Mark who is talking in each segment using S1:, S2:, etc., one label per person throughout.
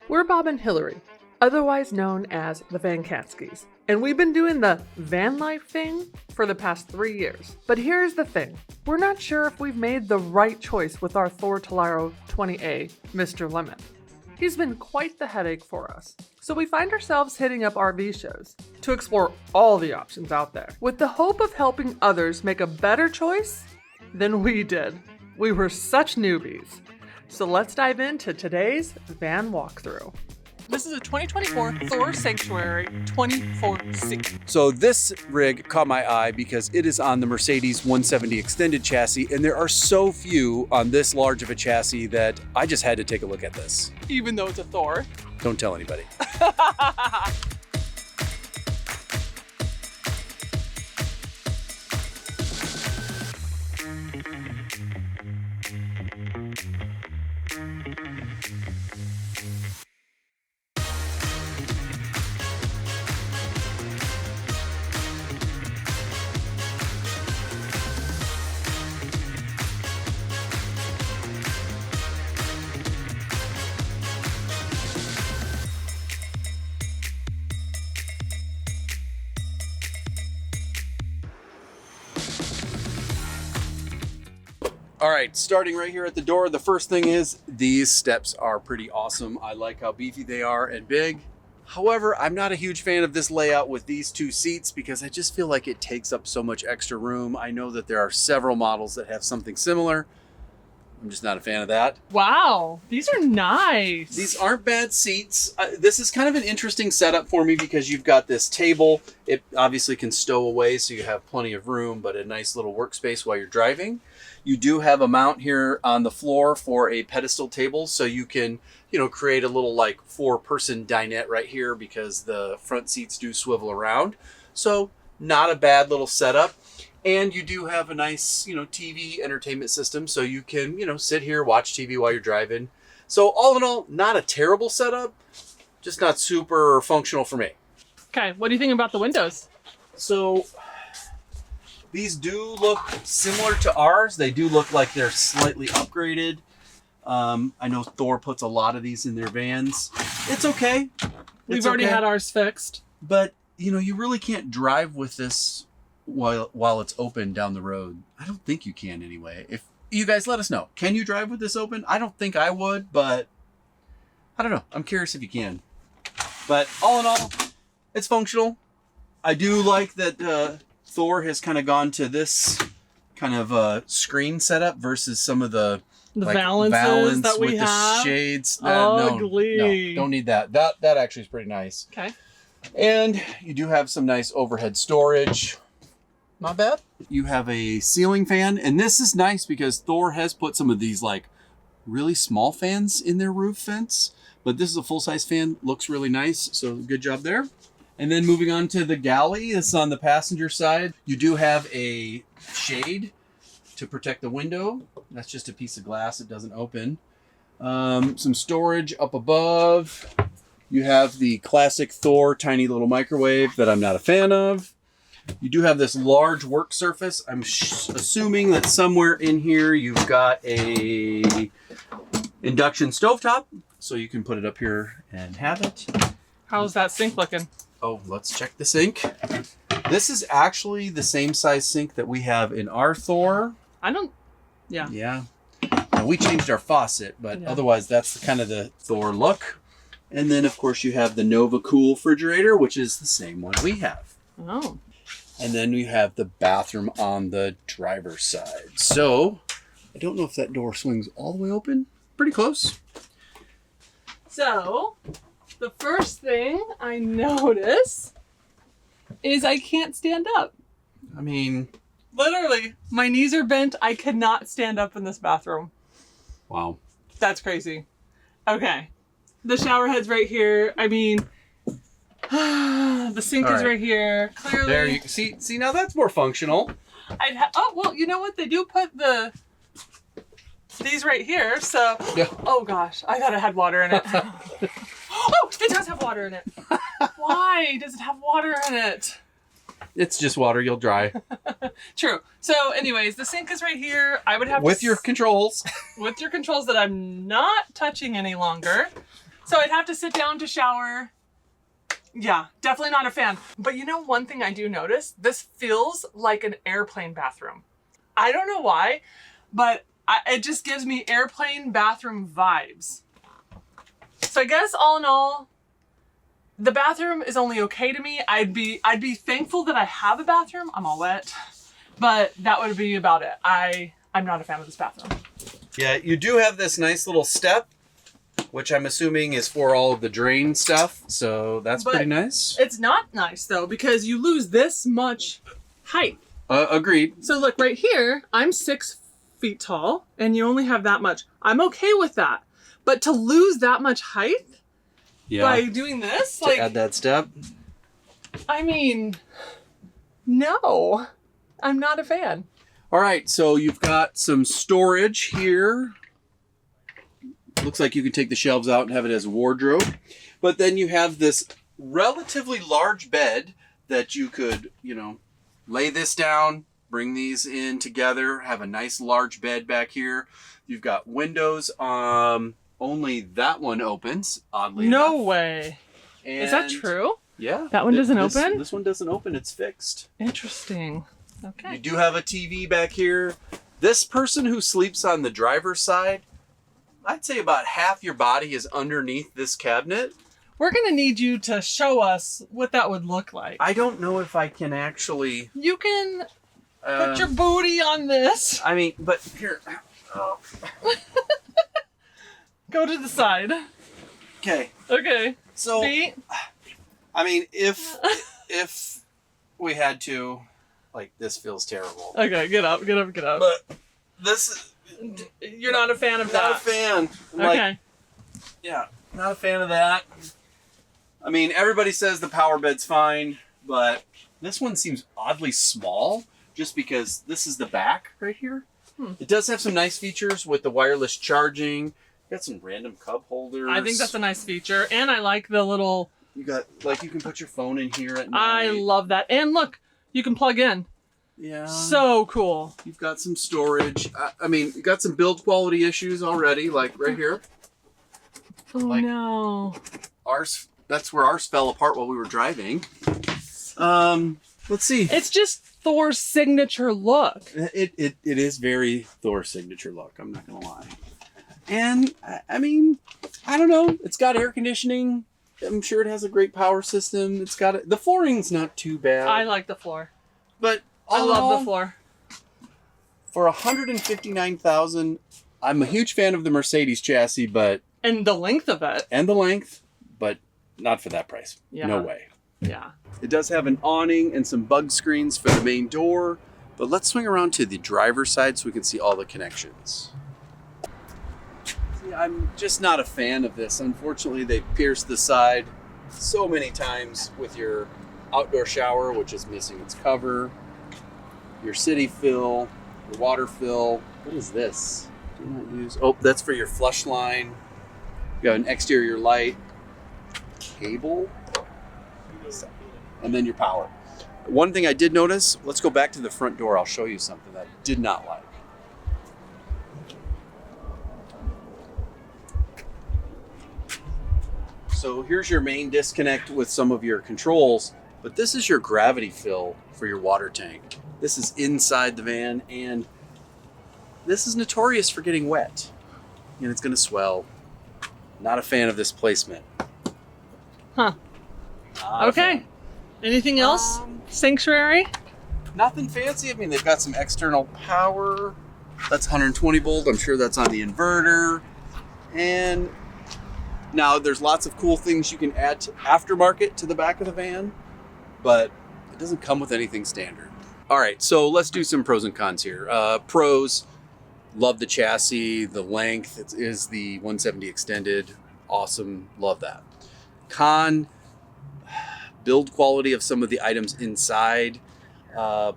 S1: We're Bob and Hillary, otherwise known as the Vancaskeys, and we've been doing the van life thing for the past 3 years. But here's the thing, we're not sure if we've made the right choice with our Thor 20A, Mr. Lemon. He's been quite the headache for us, so we find ourselves hitting up RV shows to explore all the options out there, with the hope of helping others make a better choice than we did. We were such newbies. So let's dive into today's van walkthrough. This is a 2024 Thor Sanctuary 24C.
S2: So this rig caught my eye because it is on the Mercedes 170 extended chassis, and there are so few on this large of a chassis that I just had to take a look at this.
S1: Even though it's a Thor.
S2: Don't tell anybody. All right, starting right here at the door, the first thing is these steps are pretty awesome. I like how beefy they are and big. However, I'm not a huge fan of this layout with these two seats because I just feel like it takes up so much extra room. I know that there are several models that have something similar. I'm just not a fan of that.
S1: Wow, these are nice.
S2: These aren't bad seats. This is kind of an interesting setup for me because you've got this table. It obviously can stow away so you have plenty of room, but a nice little workspace while you're driving. You do have a mount here on the floor for a pedestal table, so you can, create a little like 4-person dinette right here because the front seats do swivel around. So not a bad little setup. And you do have a nice, TV entertainment system, so you can, sit here, watch TV while you're driving. So all in all, not a terrible setup, just not super functional for me.
S1: Okay, what do you think about the windows?
S2: So these do look similar to ours. They do look like they're slightly upgraded. I know Thor puts a lot of these in their vans. It's okay.
S1: We've already had ours fixed.
S2: But, you really can't drive with this while it's open down the road. I don't think you can anyway. If you guys let us know, can you drive with this open? I don't think I would, but I don't know. I'm curious if you can. But all in all, it's functional. I do like that Thor has kind of gone to this kind of screen setup versus some of the
S1: valances that we
S2: with
S1: have.
S2: The shades.
S1: Ugly.
S2: No, don't need that. That actually is pretty nice.
S1: Okay.
S2: And you do have some nice overhead storage. Not bad. You have a ceiling fan, and this is nice because Thor has put some of these like really small fans in their roof vents, but this is a full-size fan, looks really nice, so good job there. And then moving on to the galley, this is on the passenger side. You do have a shade to protect the window. That's just a piece of glass, it doesn't open. Some storage up above. You have the classic Thor tiny little microwave that I'm not a fan of. You do have this large work surface. I'm assuming that somewhere in here you've got a induction stovetop, so you can put it up here and have it.
S1: How's that sink looking?
S2: Oh, let's check the sink. This is actually the same size sink that we have in our Thor.
S1: Yeah.
S2: Yeah. Now, we changed our faucet, but otherwise that's kind of the Thor look. And then, of course, you have the Nova Cool refrigerator, which is the same one we have.
S1: Oh.
S2: And then we have the bathroom on the driver's side. So I don't know if that door swings all the way open. Pretty close.
S1: So the first thing I notice is I can't stand up.
S2: I mean,
S1: literally, my knees are bent. I cannot stand up in this bathroom.
S2: Wow.
S1: That's crazy. Okay. The shower head's right here. I mean, the sink is right here. Clearly.
S2: There you see now that's more functional.
S1: Oh, well, you know what? They do put these right here. So,
S2: yeah.
S1: Oh gosh, I thought it had water in it. Oh, it does have water in it. Why does it have water in it?
S2: It's just water, you'll dry.
S1: True. So anyways, the sink is right here. I would have
S2: with your controls.
S1: With your controls that I'm not touching any longer. So I'd have to sit down to shower. Yeah, definitely not a fan. But you know, one thing I do notice, this feels like an airplane bathroom. I don't know why, but it just gives me airplane bathroom vibes. So I guess all in all, the bathroom is only okay to me. I'd be thankful that I have a bathroom. I'm all wet, but that would be about it. I'm not a fan of this bathroom.
S2: Yeah, you do have this nice little step, which I'm assuming is for all of the drain stuff. So that's pretty nice.
S1: It's not nice though, because you lose this much height.
S2: Agreed.
S1: So look right here, I'm 6 feet tall and you only have that much. I'm okay with that. But to lose that much height by doing this,
S2: to add that step.
S1: I mean, no, I'm not a fan.
S2: All right, so you've got some storage here. Looks like you can take the shelves out and have it as a wardrobe. But then you have this relatively large bed that you could, you know, lay this down, bring these in together, have a nice large bed back here. You've got windows. Only that one opens, oddly enough.
S1: No way.
S2: And
S1: is that true?
S2: Yeah.
S1: That one doesn't open?
S2: This one doesn't open. It's fixed.
S1: Interesting. Okay.
S2: You do have a TV back here. This person who sleeps on the driver's side, I'd say about half your body is underneath this cabinet.
S1: We're going to need you to show us what that would look like.
S2: I don't know if I can actually...
S1: You can put your booty on this.
S2: I mean, but here...
S1: Go to the side.
S2: Okay.
S1: Okay.
S2: So,
S1: feet.
S2: I mean, if we had to, like, this feels terrible.
S1: Okay, get up, get up, get up.
S2: But this...
S1: You're not a fan of that?
S2: Not a fan.
S1: Okay.
S2: Yeah, not a fan of that. I mean, everybody says the power bed's fine, but this one seems oddly small just because this is the back right here. It does have some nice features with the wireless charging. Got some random cup holders.
S1: I think that's a nice feature. And I like the little...
S2: You got, like, you can put your phone in here at night.
S1: I love that. And look, you can plug in.
S2: Yeah.
S1: So cool.
S2: You've got some storage. I mean, you got some build quality issues already, like right here.
S1: Oh, like, no.
S2: Ours, that's where ours fell apart while we were driving. Let's see.
S1: It's just Thor's signature look.
S2: It is very Thor signature look, I'm not gonna lie. And I mean, I don't know. It's got air conditioning. I'm sure it has a great power system. It's got the flooring's not too bad.
S1: I like the floor.
S2: But
S1: I love the floor.
S2: For $159,000, I'm a huge fan of the Mercedes chassis, but
S1: and the length of it.
S2: And the length, but not for that price.
S1: Yeah.
S2: No way.
S1: Yeah.
S2: It does have an awning and some bug screens for the main door, but let's swing around to the driver's side so we can see all the connections. See, I'm just not a fan of this. Unfortunately, they pierced the side so many times with your outdoor shower, which is missing its cover, your city fill, your water fill. What is this? Do not use. Oh, that's for your flush line. You got an exterior light, cable, and then your power. One thing I did notice, let's go back to the front door. I'll show you something that I did not like. So here's your main disconnect with some of your controls, but this is your gravity fill for your water tank. This is inside the van, and this is notorious for getting wet, and it's gonna swell. Not a fan of this placement.
S1: Huh. Okay. Anything else? Sanctuary?
S2: Nothing fancy. I mean, they've got some external power. That's 120 volt. I'm sure that's on the inverter. And now there's lots of cool things you can add to aftermarket to the back of the van, but it doesn't come with anything standard. All right, so let's do some pros and cons here. Pros, love the chassis, the length. It is the 170 extended. Awesome, love that. Con, build quality of some of the items inside.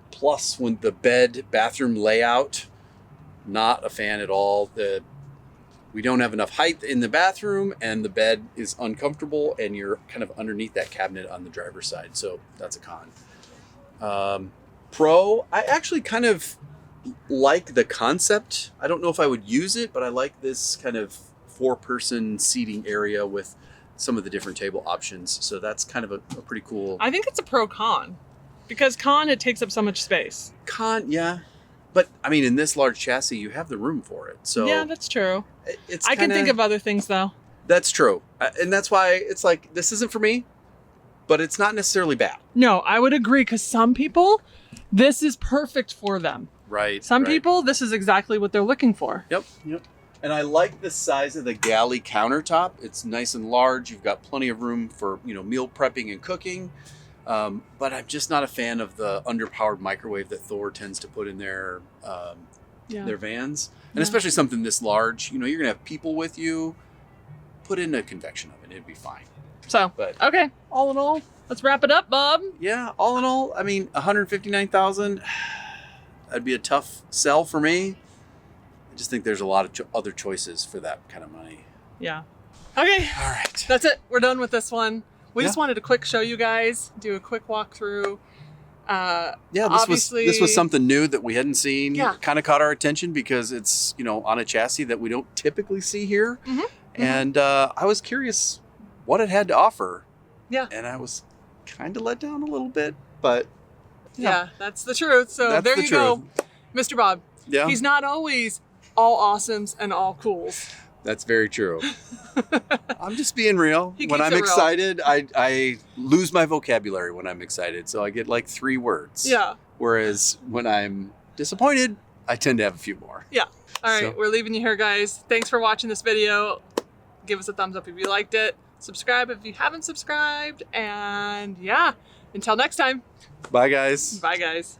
S2: Plus, when the bed, bathroom layout, not a fan at all. We don't have enough height in the bathroom, and the bed is uncomfortable, and you're kind of underneath that cabinet on the driver's side. So that's a con. Pro, I actually kind of like the concept. I don't know if I would use it, but I like this kind of 4-person seating area with some of the different table options. So that's kind of a pretty cool
S1: I think it's a pro con, because con, it takes up so much space.
S2: con. Yeah. But I mean, in this large chassis, you have the room for it. So
S1: Yeah, that's true.
S2: it's
S1: I can think of other things though.
S2: That's true. And that's why it's like, this isn't for me, but it's not necessarily bad.
S1: No, I would agree, because some people, this is perfect for them.
S2: Right.
S1: Some
S2: right.
S1: people, this is exactly what they're looking for.
S2: Yep. And I like the size of the galley countertop. It's nice and large. You've got plenty of room for, meal prepping and cooking. But I'm just not a fan of the underpowered microwave that Thor tends to put in their vans. And especially something this large. You're going to have people with you. Put in a convection oven. It'd be fine.
S1: So, okay. All in all, let's wrap it up, Bob.
S2: Yeah. All in all, I mean, $159,000, that'd be a tough sell for me. I just think there's a lot of other choices for that kind of money.
S1: Yeah. Okay.
S2: All right.
S1: That's it. We're done with this one. We just wanted to quick show you guys, do a quick walkthrough.
S2: This was something new that we hadn't seen.
S1: Yeah.
S2: Kind of caught our attention because it's, on a chassis that we don't typically see here.
S1: Mm-hmm.
S2: And I was curious what it had to offer.
S1: Yeah.
S2: And I was kind of let down a little bit, but
S1: yeah, that's the truth. So there you go, Mr. Bob.
S2: Yeah.
S1: He's not always all awesomes and all cools.
S2: That's very true. I'm just being real.
S1: He
S2: When
S1: keeps
S2: I'm
S1: it real.
S2: excited, I lose my vocabulary when I'm excited. So I get like 3 words.
S1: Yeah.
S2: Whereas when I'm disappointed, I tend to have a few more.
S1: Yeah. All right.
S2: So-
S1: We're leaving you here, guys. Thanks for watching this video. Give us a thumbs up if you liked it. Subscribe if you haven't subscribed. And yeah, until next time.
S2: Bye, guys.
S1: Bye, guys.